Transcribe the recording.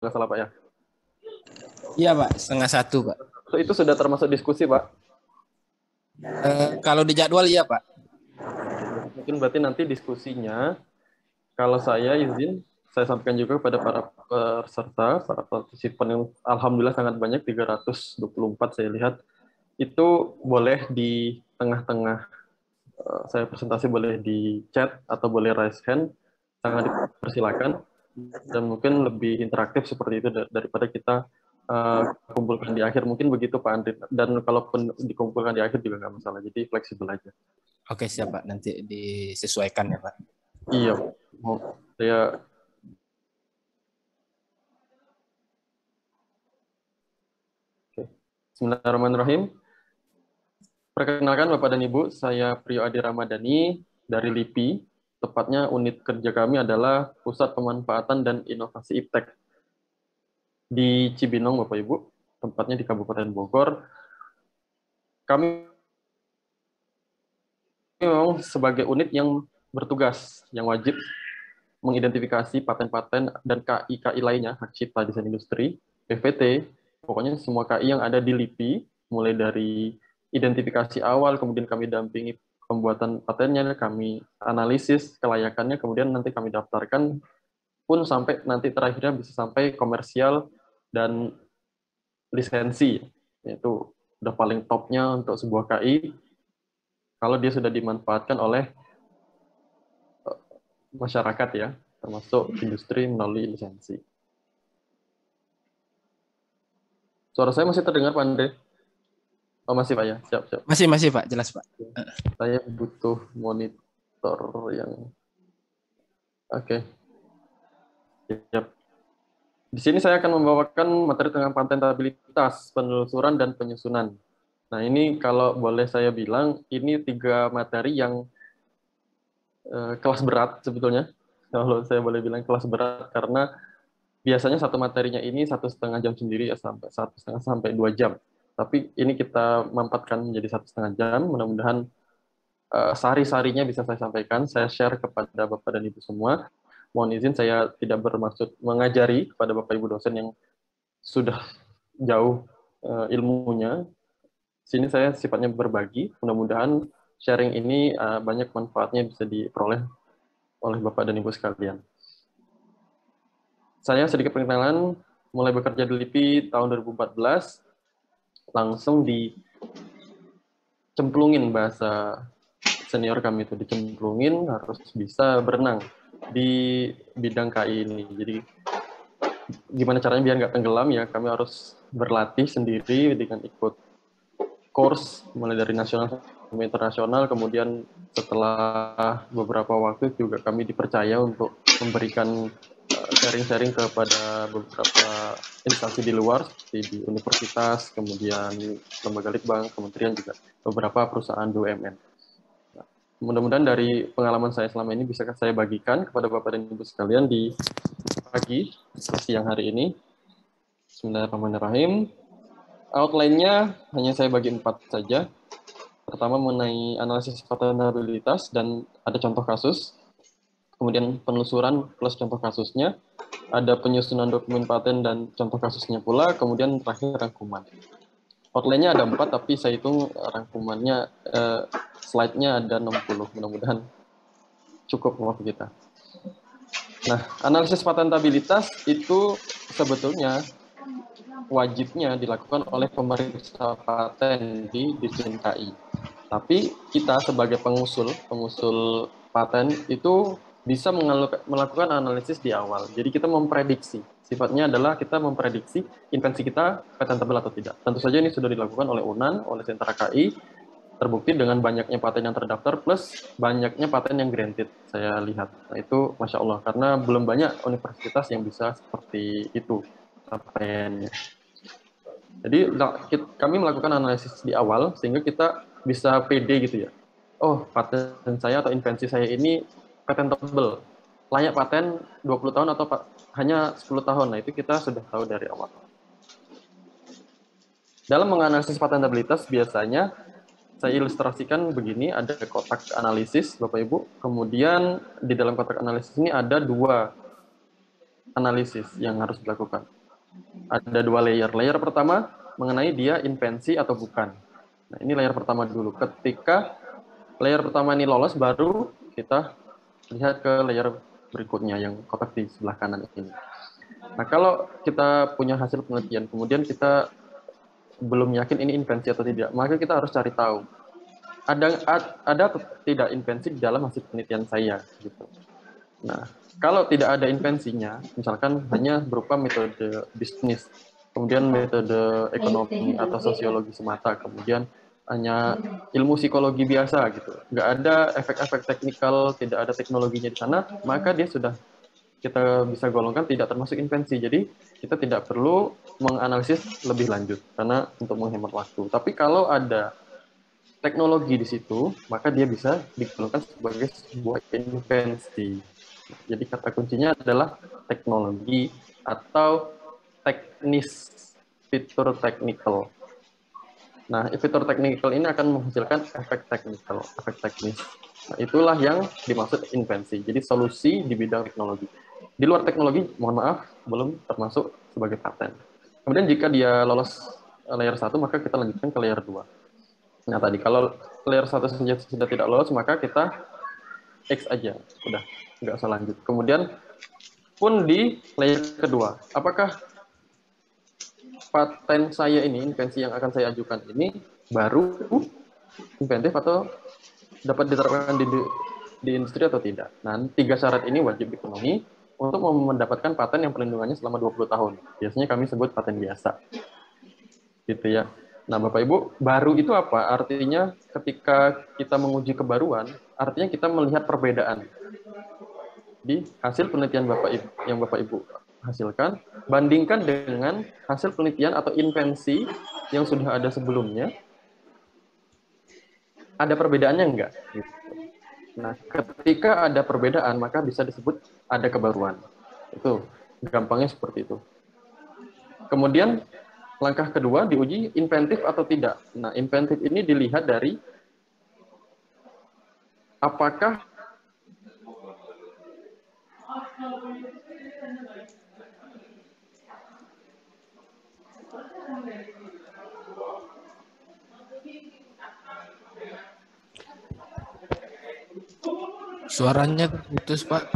nggak salah Pak ya. Iya Pak, setengah satu Pak. So, itu sudah termasuk diskusi Pak. Kalau di jadwal iya Pak. Mungkin berarti nanti diskusinya, kalau saya izin, saya sampaikan juga kepada para peserta, para partisipan yang alhamdulillah sangat banyak, 324 saya lihat, itu boleh di tengah-tengah saya presentasi boleh di chat atau boleh raise hand, sangat dipersilakan, dan mungkin lebih interaktif seperti itu daripada kita kumpulkan di akhir. Mungkin begitu Pak Andri, dan kalaupun dikumpulkan di akhir juga nggak masalah, jadi fleksibel aja. Oke siap Pak, nanti disesuaikan ya Pak. Iya, mau saya Bismillahirrahmanirrahim. Perkenalkan Bapak dan Ibu, saya Priyo Adi Ramadhani dari LIPI. Tepatnya unit kerja kami adalah Pusat Pemanfaatan dan Inovasi Iptek di Cibinong, Bapak Ibu. Tempatnya di Kabupaten Bogor. Kami memang sebagai unit yang bertugas, yang wajib mengidentifikasi paten-paten dan KI-KI lainnya, hak cipta desain industri, PVT, pokoknya semua KI yang ada di LIPI, mulai dari identifikasi awal, kemudian kami dampingi pembuatan patennya, kami analisis kelayakannya, kemudian nanti kami daftarkan, pun sampai nanti terakhirnya bisa sampai komersial dan lisensi, yaitu udah paling topnya untuk sebuah KI, kalau dia sudah dimanfaatkan oleh masyarakat ya, termasuk industri melalui lisensi. Suara saya masih terdengar, Pak Andre? Oh, masih, Pak ya? Siap, siap. Masih Pak, jelas Pak. Saya butuh monitor yang... Oke. Siap. Di sini saya akan membawakan materi tentang patentabilitas, penelusuran, dan penyusunan. Nah, ini kalau boleh saya bilang, ini 3 materi yang kelas berat sebetulnya. Kalau saya boleh bilang kelas berat, karena biasanya satu materinya ini 1,5 jam sendiri ya, sampai 1,5 sampai 2 jam. Tapi ini kita mampatkan menjadi 1,5 jam. Mudah-mudahan sari-sarinya bisa saya sampaikan, saya share kepada Bapak dan Ibu semua. Mohon izin saya tidak bermaksud mengajari kepada Bapak Ibu dosen yang sudah jauh ilmunya. Sini saya sifatnya berbagi. Mudah-mudahan sharing ini banyak manfaatnya bisa diperoleh oleh Bapak dan Ibu sekalian. Saya sedikit perkenalan, mulai bekerja di LIPI tahun 2014, langsung dicemplungin, bahasa senior kami itu dicemplungin harus bisa berenang di bidang KI ini. Jadi gimana caranya biar nggak tenggelam ya, kami harus berlatih sendiri dengan ikut course mulai dari nasional sampai internasional. Kemudian setelah beberapa waktu juga kami dipercaya untuk memberikan sharing-sharing kepada beberapa instansi di luar seperti di universitas, kemudian lembaga litbang, kementerian, juga beberapa perusahaan BUMN. Mudah-mudahan dari pengalaman saya selama ini bisa saya bagikan kepada Bapak dan Ibu sekalian di pagi siang hari ini. Bismillahirrahmanirrahim. Outline-nya hanya saya bagi 4 saja. Pertama mengenai analisis patentabilitas dan ada contoh kasus. Kemudian penelusuran plus contoh kasusnya. Ada penyusunan dokumen paten dan contoh kasusnya pula. Kemudian terakhir rangkuman. Outline-nya ada 4, tapi saya hitung rangkumannya, slide-nya ada 60. Mudah-mudahan cukup waktu kita. Nah, analisis patentabilitas itu sebetulnya wajibnya dilakukan oleh pemeriksa paten di Dirjen KI. Tapi kita sebagai pengusul paten itu bisa melakukan analisis di awal. Jadi kita memprediksi. Sifatnya adalah kita memprediksi invensi kita patentable atau tidak. Tentu saja ini sudah dilakukan oleh UNAN, oleh Sentra KI, terbukti dengan banyaknya paten yang terdaftar plus banyaknya paten yang granted, saya lihat. Nah, itu Masya Allah, karena belum banyak universitas yang bisa seperti itu capaiannya. Jadi kami melakukan analisis di awal sehingga kita bisa pede gitu ya. Oh, paten saya atau invensi saya ini patentable. Layak paten 20 tahun atau hanya 10 tahun. Nah, itu kita sudah tahu dari awal. Dalam menganalisis patentabilitas biasanya saya ilustrasikan begini, ada kotak analisis Bapak Ibu. Kemudian di dalam kotak analisis ini ada 2 analisis yang harus dilakukan. Ada 2 layer. Layer pertama mengenai dia invensi atau bukan. Nah, ini layer pertama dulu. Ketika layer pertama ini lolos, baru kita lihat ke layer berikutnya yang kotak di sebelah kanan ini. Nah, kalau kita punya hasil penelitian, kemudian kita belum yakin ini invensi atau tidak, maka kita harus cari tahu ada atau tidak invensi di dalam hasil penelitian saya gitu. Nah, kalau tidak ada invensinya, misalkan hanya berupa metode bisnis, kemudian metode ekonomi atau sosiologi semata, kemudian hanya ilmu psikologi biasa gitu, nggak ada efek-efek teknikal, tidak ada teknologinya di sana, maka dia sudah kita bisa golongkan tidak termasuk invensi. Jadi kita tidak perlu menganalisis lebih lanjut karena untuk menghemat waktu. Tapi kalau ada teknologi di situ, maka dia bisa digolongkan sebagai sebuah invensi. Jadi kata kuncinya adalah teknologi atau teknis, fitur technical. Nah, fitur technical ini akan menghasilkan efek technical, efek teknis. Nah, itulah yang dimaksud invensi. Jadi solusi di bidang teknologi. Di luar teknologi, mohon maaf, belum termasuk sebagai paten. Kemudian jika dia lolos layer 1, maka kita lanjutkan ke layer 2. Nah, tadi kalau layer 1 saja sudah tidak lolos, maka kita X aja, udah nggak usah lanjut. Kemudian pun di layer kedua, apakah paten saya ini, invensi yang akan saya ajukan ini baru, inventif atau dapat diterapkan di industri atau tidak. Nah, 3 syarat ini wajib dipenuhi untuk mendapatkan paten yang perlindungannya selama 20 tahun. Biasanya kami sebut paten biasa. Gitu ya. Nah, Bapak Ibu, baru itu apa? Artinya ketika kita menguji kebaruan, artinya kita melihat perbedaan di hasil penelitian Bapak Ibu hasilkan, bandingkan dengan hasil penelitian atau invensi yang sudah ada sebelumnya, ada perbedaannya enggak? Gitu. Nah, ketika ada perbedaan, maka bisa disebut ada kebaruan. Itu gampangnya seperti itu. Kemudian langkah kedua diuji inventif atau tidak. Nah, inventif ini dilihat dari apakah Suaranya terputus, Pak.